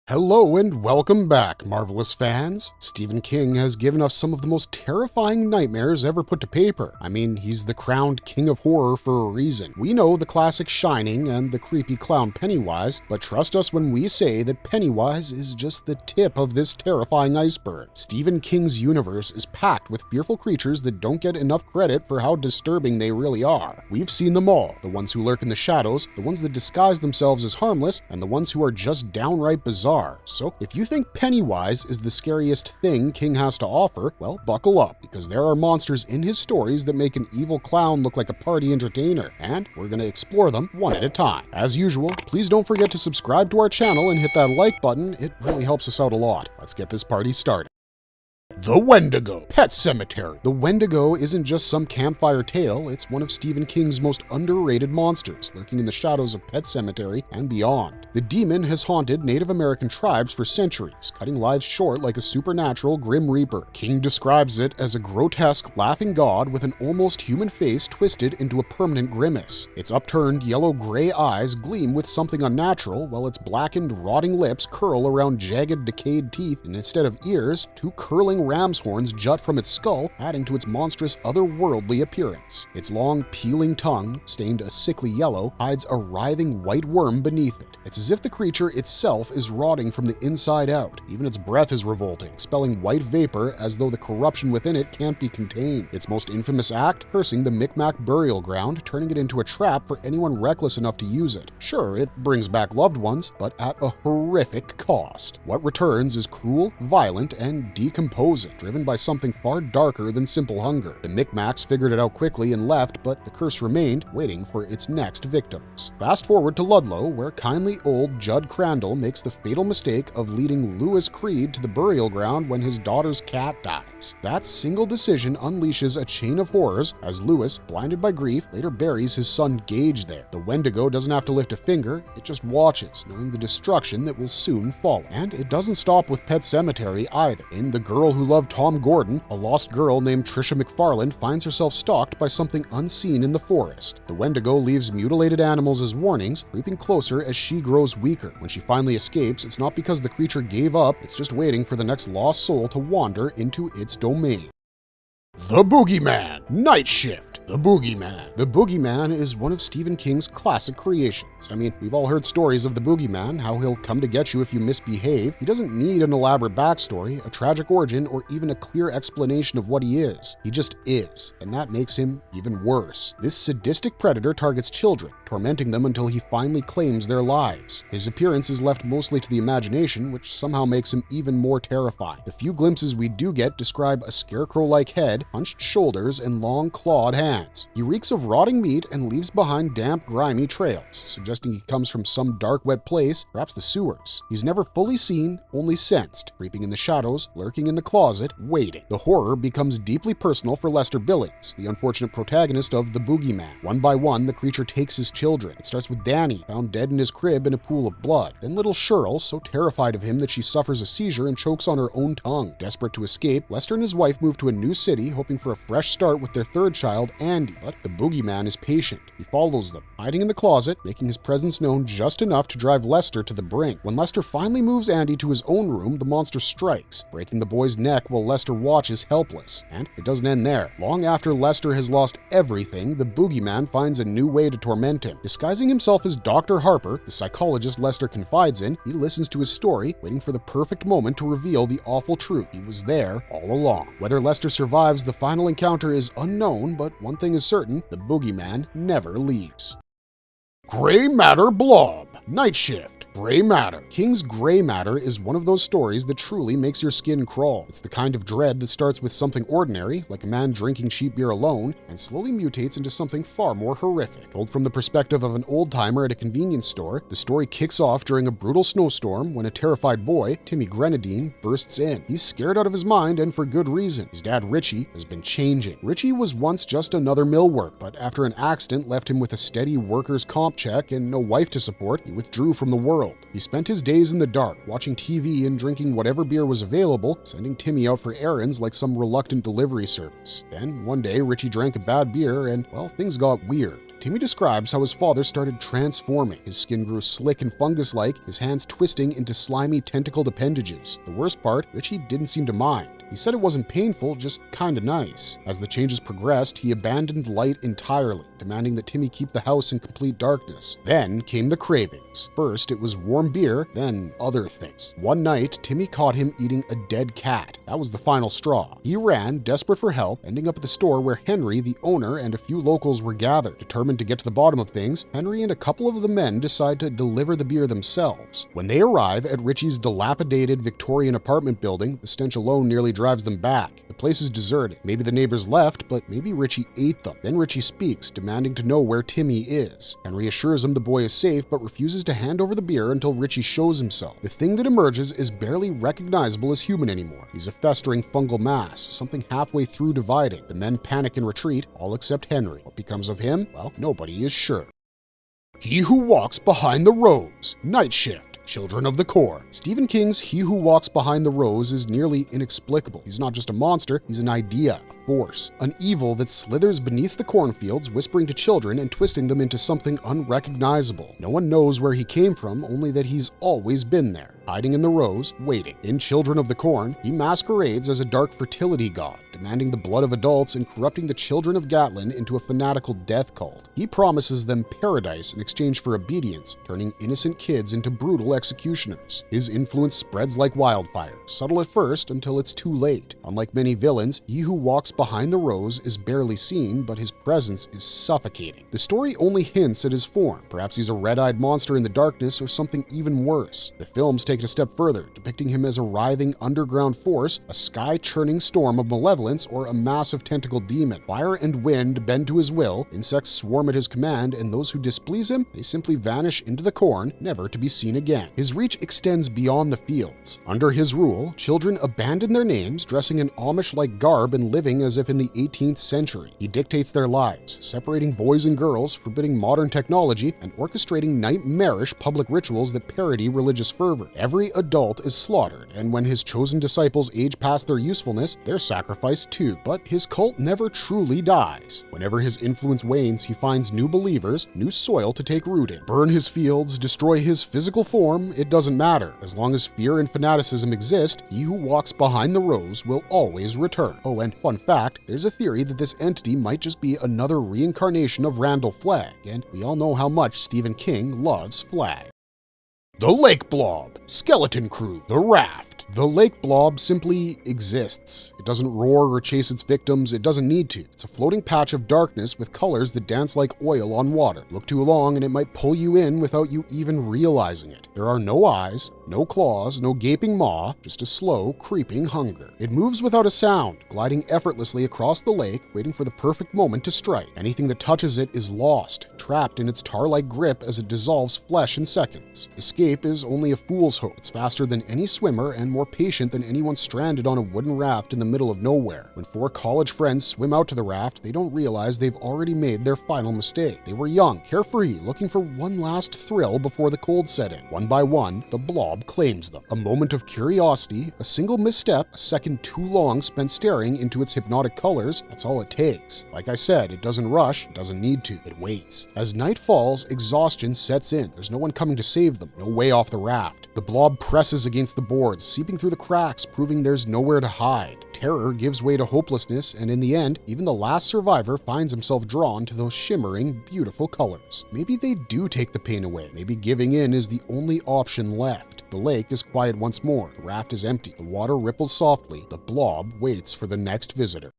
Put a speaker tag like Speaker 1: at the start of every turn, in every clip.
Speaker 1: Hello and welcome back, marvelous fans. Stephen King has given us some of the most terrifying nightmares ever put to paper. I mean, he's the crowned king of horror for a reason. We know the classic Shining and the creepy clown Pennywise, but trust us when we say that Pennywise is just the tip of this terrifying iceberg. Stephen King's universe is packed with fearful creatures that don't get enough credit for how disturbing they really are. We've seen them all, the ones who lurk in the shadows, the ones that disguise themselves as harmless, and the ones who are just downright bizarre. So if you think Pennywise is the scariest thing King has to offer, well, buckle up, because there are monsters in his stories that make an evil clown look like a party entertainer, and we're going to explore them one at a time. As usual, please don't forget to subscribe to our channel and hit that like button. It really helps us out a lot. Let's get this party started. The Wendigo, Pet Cemetery. The Wendigo isn't just some campfire tale, it's one of Stephen King's most underrated monsters, lurking in the shadows of Pet Sematary and beyond. The demon has haunted Native American tribes for centuries, cutting lives short like a supernatural Grim Reaper. King describes it as a grotesque, laughing god with an almost human face twisted into a permanent grimace. Its upturned yellow-gray eyes gleam with something unnatural, while its blackened, rotting lips curl around jagged, decayed teeth, and instead of ears, two curling ram's horns jut from its skull, adding to its monstrous otherworldly appearance. Its long, peeling tongue, stained a sickly yellow, hides a writhing white worm beneath it. It's as if the creature itself is rotting from the inside out. Even its breath is revolting, expelling white vapor as though the corruption within it can't be contained. Its most infamous act, cursing the Micmac burial ground, turning it into a trap for anyone reckless enough to use it. Sure, it brings back loved ones, but at a horrific cost. What returns is cruel, violent, and decomposing, driven by something far darker than simple hunger. The Micmacs figured it out quickly and left, but the curse remained, waiting for its next victims. Fast forward to Ludlow, where kindly old Judd Crandall makes the fatal mistake of leading Lewis Creed to the burial ground when his daughter's cat dies. That single decision unleashes a chain of horrors as Lewis, blinded by grief, later buries his son Gage there. The Wendigo doesn't have to lift a finger, it just watches, knowing the destruction that will soon follow. And it doesn't stop with Pet Sematary either. In The Girl Who Loved Tom Gordon, a lost girl named Trisha McFarland finds herself stalked by something unseen in the forest. The Wendigo leaves mutilated animals as warnings, creeping closer as she grows weaker. When she finally escapes, it's not because the creature gave up, it's just waiting for the next lost soul to wander into its domain. The Boogeyman, Night Shift. The Boogeyman. The Boogeyman is one of Stephen King's classic creations. I mean, we've all heard stories of the Boogeyman, how he'll come to get you if you misbehave. He doesn't need an elaborate backstory, a tragic origin, or even a clear explanation of what he is. He just is, and that makes him even worse. This sadistic predator targets children, tormenting them until he finally claims their lives. His appearance is left mostly to the imagination, which somehow makes him even more terrifying. The few glimpses we do get describe a scarecrow-like head, hunched shoulders, and long clawed hands. He reeks of rotting meat and leaves behind damp, grimy trails, suggesting he comes from some dark, wet place, perhaps the sewers. He's never fully seen, only sensed, creeping in the shadows, lurking in the closet, waiting. The horror becomes deeply personal for Lester Billings, the unfortunate protagonist of The Boogeyman. One by one, the creature takes his children. It starts with Danny, found dead in his crib in a pool of blood. Then little Cheryl, so terrified of him that she suffers a seizure and chokes on her own tongue. Desperate to escape, Lester and his wife move to a new city, hoping for a fresh start with their third child, Andy. But the Boogeyman is patient. He follows them, hiding in the closet, making his presence known just enough to drive Lester to the brink. When Lester finally moves Andy to his own room, the monster strikes, breaking the boy's neck while Lester watches helpless. And it doesn't end there. Long after Lester has lost everything, the Boogeyman finds a new way to torment him. Disguising himself as Dr. Harper, the psychologist Lester confides in, he listens to his story, waiting for the perfect moment to reveal the awful truth. He was there all along. Whether Lester survives the final encounter is unknown, but one thing is certain, the Boogeyman never leaves. Gray Matter Blob, Night Shift. Gray matter. King's gray matter is one of those stories that truly makes your skin crawl. It's the kind of dread that starts with something ordinary, like a man drinking cheap beer alone, and slowly mutates into something far more horrific. Told from the perspective of an old-timer at a convenience store, the story kicks off during a brutal snowstorm when a terrified boy, Timmy Grenadine, bursts in. He's scared out of his mind, and for good reason. His dad, Richie, has been changing. Richie was once just another mill worker, but after an accident left him with a steady workers' comp check and no wife to support, he withdrew from the world. He spent his days in the dark, watching TV and drinking whatever beer was available, sending Timmy out for errands like some reluctant delivery service. Then, one day, Richie drank a bad beer and, well, things got weird. Timmy describes how his father started transforming. His skin grew slick and fungus-like, his hands twisting into slimy tentacled appendages. The worst part, Richie didn't seem to mind. He said it wasn't painful, just kinda nice. As the changes progressed, he abandoned light entirely, demanding that Timmy keep the house in complete darkness. Then came the cravings. First, it was warm beer, then other things. One night, Timmy caught him eating a dead cat. That was the final straw. He ran, desperate for help, ending up at the store where Henry, the owner, and a few locals were gathered. Determined to get to the bottom of things, Henry and a couple of the men decide to deliver the beer themselves. When they arrive at Richie's dilapidated Victorian apartment building, the stench alone nearly drives them back. The place is deserted. Maybe the neighbors left, but maybe Richie ate them. Then Richie speaks, demanding to know where Timmy is. Henry assures him the boy is safe, but refuses to hand over the beer until Richie shows himself. The thing that emerges is barely recognizable as human anymore. He's a festering fungal mass, something halfway through dividing. The men panic and retreat, all except Henry. What becomes of him? Well, nobody is sure. He Who Walks Behind the Rose, Night Shift. Children of the Core. Stephen King's He Who Walks Behind the Rose is nearly inexplicable. He's not just a monster, he's an idea, a force, an evil that slithers beneath the cornfields, whispering to children and twisting them into something unrecognizable. No one knows where he came from, only that he's always been there, hiding in the rose, waiting. In Children of the Corn, he masquerades as a dark fertility god, demanding the blood of adults and corrupting the children of Gatlin into a fanatical death cult. He promises them paradise in exchange for obedience, turning innocent kids into brutal executioners. His influence spreads like wildfire, subtle at first until it's too late. Unlike many villains, He Who Walks Behind the Rose is barely seen, but his presence is suffocating. The story only hints at his form. Perhaps he's a red-eyed monster in the darkness or something even worse. The films take it a step further, depicting him as a writhing underground force, a sky-churning storm of malevolence, or a massive tentacled demon. Fire and wind bend to his will, insects swarm at his command, and those who displease him, they simply vanish into the corn, never to be seen again. His reach extends beyond the fields. Under his rule, children abandon their names, dressing in Amish-like garb and living as if in the 18th century. He dictates their lives, separating boys and girls, forbidding modern technology, and orchestrating nightmarish public rituals that parody religious fervor. Every adult is slaughtered, and when his chosen disciples age past their usefulness, they're sacrificed too. But his cult never truly dies. Whenever his influence wanes, he finds new believers, new soil to take root in. Burn his fields, destroy his physical form, it doesn't matter. As long as fear and fanaticism exist, He Who Walks Behind the Rose will always return. Oh, and fun fact, there's a theory that this entity might just be another reincarnation of Randall Flagg, and we all know how much Stephen King loves Flagg. The Lake Blob, Skeleton Crew, The Raft. The Lake Blob simply exists. It doesn't roar or chase its victims, it doesn't need to. It's a floating patch of darkness with colors that dance like oil on water. Look too long and it might pull you in without you even realizing it. There are no eyes, no claws, no gaping maw, just a slow, creeping hunger. It moves without a sound, gliding effortlessly across the lake, waiting for the perfect moment to strike. Anything that touches it is lost, trapped in its tar-like grip as it dissolves flesh in seconds. Escape is only a fool's hope. It's faster than any swimmer and more patient than anyone stranded on a wooden raft in the middle of nowhere. When four college friends swim out to the raft, they don't realize they've already made their final mistake. They were young, carefree, looking for one last thrill before the cold set in. One by one, the blob claims them. A moment of curiosity, a single misstep, a second too long spent staring into its hypnotic colors, that's all it takes. Like I said, it doesn't rush, it doesn't need to, it waits. As night falls, exhaustion sets in. There's no one coming to save them, no way off the raft. The blob presses against the boards, seeping through the cracks, proving there's nowhere to hide. Terror gives way to hopelessness, and in the end, even the last survivor finds himself drawn to those shimmering, beautiful colors. Maybe they do take the pain away. Maybe giving in is the only option left. The lake is quiet once more. The raft is empty. The water ripples softly. The blob waits for the next visitor.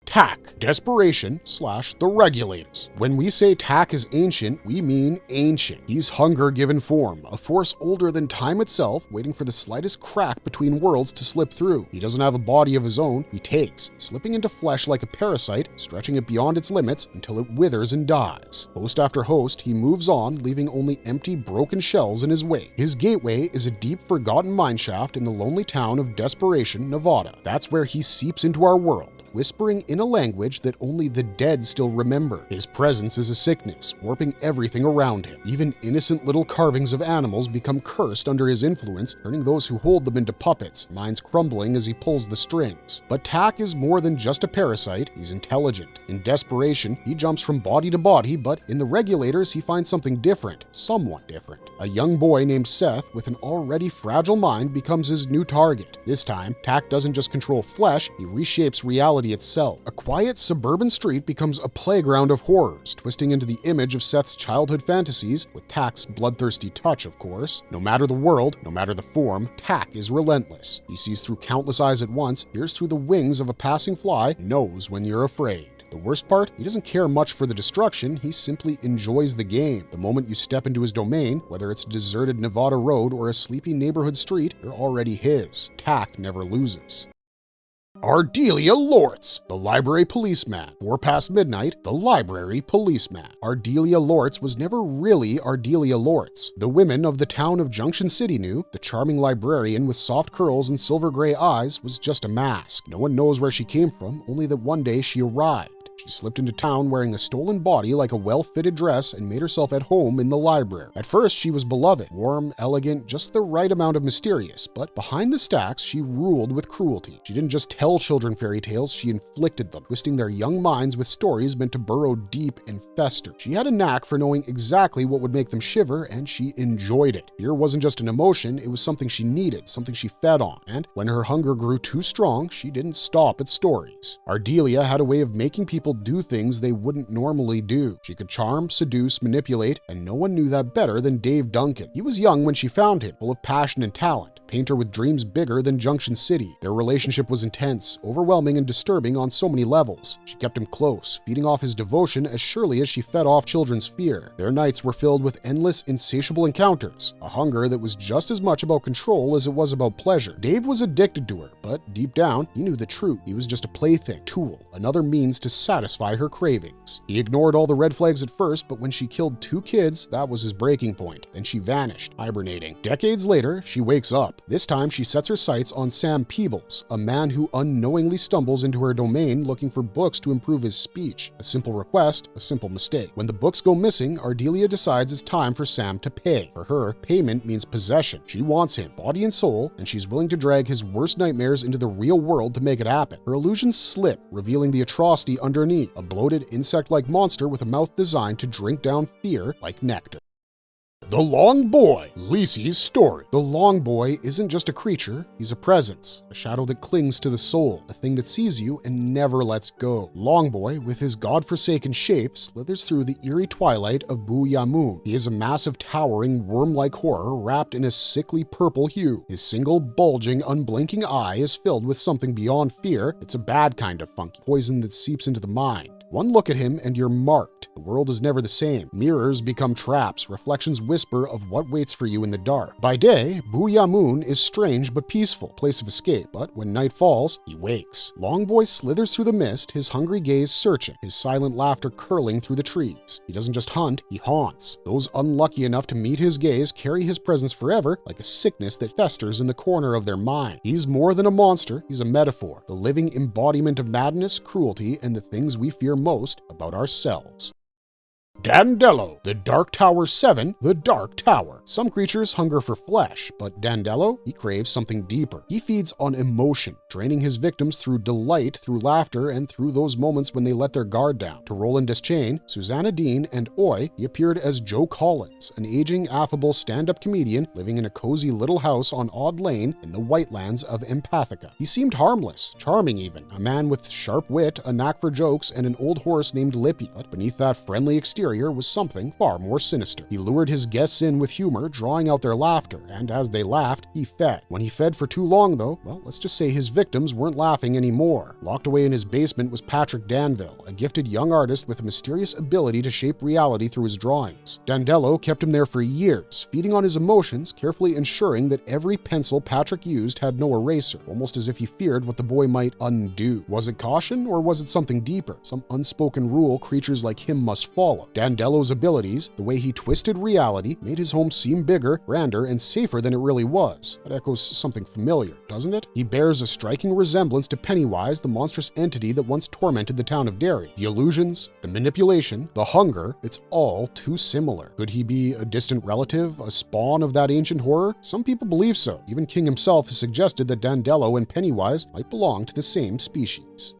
Speaker 1: Tack, desperation / the regulators. When we say Tack is ancient, we mean ancient. He's hunger given form, a force older than time itself, waiting for the slightest crack between worlds to slip through. He doesn't have a body of his own, he takes, slipping into flesh like a parasite, stretching it beyond its limits until it withers and dies. Host after host, he moves on, leaving only empty, broken shells in his wake. His gateway is a deep, forgotten mineshaft in the lonely town of Desperation, Nevada. That's where he seeps into our world. whispering in a language that only the dead still remember. His presence is a sickness, warping everything around him. Even innocent little carvings of animals become cursed under his influence, turning those who hold them into puppets, minds crumbling as he pulls the strings. But Tak is more than just a parasite, he's intelligent. In desperation, he jumps from body to body, but in the regulators he finds something different, somewhat different. A young boy named Seth with an already fragile mind becomes his new target. This time, Tak doesn't just control flesh, he reshapes reality itself. A quiet suburban street becomes a playground of horrors, twisting into the image of Seth's childhood fantasies, with Tak's bloodthirsty touch, of course. No matter the world, no matter the form, Tak is relentless. He sees through countless eyes at once, hears through the wings of a passing fly, knows when you're afraid. The worst part, he doesn't care much for the destruction, he simply enjoys the game. The moment you step into his domain, whether it's a deserted Nevada road or a sleepy neighborhood street, you're already his. Tak never loses. Ardelia Lorts, the library policeman. 4 past midnight, the library policeman. Ardelia Lorts was never really Ardelia Lorts. The women of the town of Junction City knew the charming librarian with soft curls and silver gray eyes was just a mask. No one knows where she came from, only that one day she arrived. She slipped into town wearing a stolen body like a well-fitted dress and made herself at home in the library. At first, she was beloved, warm, elegant, just the right amount of mysterious, but behind the stacks, she ruled with cruelty. She didn't just tell children fairy tales, she inflicted them, twisting their young minds with stories meant to burrow deep and fester. She had a knack for knowing exactly what would make them shiver, and she enjoyed it. Fear wasn't just an emotion, it was something she needed, something she fed on, and when her hunger grew too strong, she didn't stop at stories. Ardelia had a way of making people do things they wouldn't normally do. She could charm, seduce, manipulate, and no one knew that better than Dave Duncan. He was young when she found him, full of passion and talent, painter with dreams bigger than Junction City. Their relationship was intense, overwhelming, and disturbing on so many levels. She kept him close, feeding off his devotion as surely as she fed off children's fear. Their nights were filled with endless, insatiable encounters, a hunger that was just as much about control as it was about pleasure. Dave was addicted to her, but deep down, he knew the truth. He was just a plaything, tool, another means to satisfy her cravings. He ignored all the red flags at first, but when she killed 2 kids, that was his breaking point. Then she vanished, hibernating. Decades later, she wakes up. This time, she sets her sights on Sam Peebles, a man who unknowingly stumbles into her domain looking for books to improve his speech. A simple request, a simple mistake. When the books go missing, Ardelia decides it's time for Sam to pay. For her, payment means possession. She wants him, body and soul, and she's willing to drag his worst nightmares into the real world to make it happen. Her illusions slip, revealing the atrocity underneath, a bloated insect-like monster with a mouth designed to drink down fear like nectar. The Long Boy, Lisey's story. The Long Boy isn't just a creature, he's a presence, a shadow that clings to the soul, a thing that sees you and never lets go. Long Boy, with his godforsaken shape, slithers through the eerie twilight of Boogeyman. He is a massive, towering, worm-like horror wrapped in a sickly purple hue. His single, bulging, unblinking eye is filled with something beyond fear. It's a bad kind of funky, poison that seeps into the mind. One look at him and you're marked. The world is never the same. Mirrors become traps. Reflections whisper of what waits for you in the dark. By day, Boogeyman is strange but peaceful, place of escape. But when night falls, he wakes. Long Boy slithers through the mist, his hungry gaze searching, his silent laughter curling through the trees. He doesn't just hunt, he haunts. Those unlucky enough to meet his gaze carry his presence forever, like a sickness that festers in the corner of their mind. He's more than a monster, he's a metaphor, the living embodiment of madness, cruelty, and the things we fear most about ourselves. Dandelo, the Dark Tower 7, the Dark Tower. Some creatures hunger for flesh, but Dandelo, he craves something deeper. He feeds on emotion, draining his victims through delight, through laughter, and through those moments when they let their guard down. To Roland Deschain, Susanna Dean, and Oi, he appeared as Joe Collins, an aging, affable stand-up comedian living in a cozy little house on Odd Lane in the Whitelands of Empathica. He seemed harmless, charming even, a man with sharp wit, a knack for jokes, and an old horse named Lippy. But beneath that friendly exterior was something far more sinister. He lured his guests in with humor, drawing out their laughter, and as they laughed, he fed. When he fed for too long, though, well, let's just say his victims weren't laughing anymore. Locked away in his basement was Patrick Danville, a gifted young artist with a mysterious ability to shape reality through his drawings. Dandelo kept him there for years, feeding on his emotions, carefully ensuring that every pencil Patrick used had no eraser, almost as if he feared what the boy might undo. Was it caution, or was it something deeper, some unspoken rule creatures like him must follow? Dandelo's abilities, the way he twisted reality, made his home seem bigger, grander, and safer than it really was. That echoes something familiar, doesn't it? He bears a striking resemblance to Pennywise, the monstrous entity that once tormented the town of Derry. The illusions, the manipulation, the hunger, it's all too similar. Could he be a distant relative, a spawn of that ancient horror? Some people believe so. Even King himself has suggested that Dandelo and Pennywise might belong to the same species.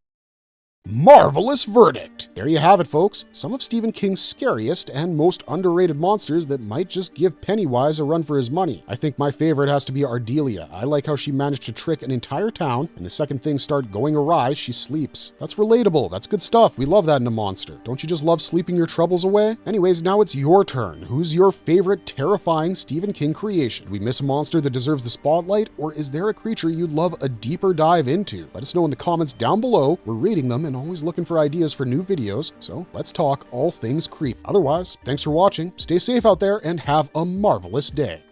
Speaker 1: Marvelous verdict! There you have it, folks. Some of Stephen King's scariest and most underrated monsters that might just give Pennywise a run for his money. I think my favorite has to be Ardelia. I like how she managed to trick an entire town, and the second things start going awry, she sleeps. That's relatable. That's good stuff. We love that in a monster. Don't you just love sleeping your troubles away? Anyways, now it's your turn. Who's your favorite terrifying Stephen King creation? Did we miss a monster that deserves the spotlight, or is there a creature you'd love a deeper dive into? Let us know in the comments down below. We're reading them and always looking for ideas for new videos, so let's talk all things creep. Otherwise, thanks for watching, stay safe out there, and have a marvelous day.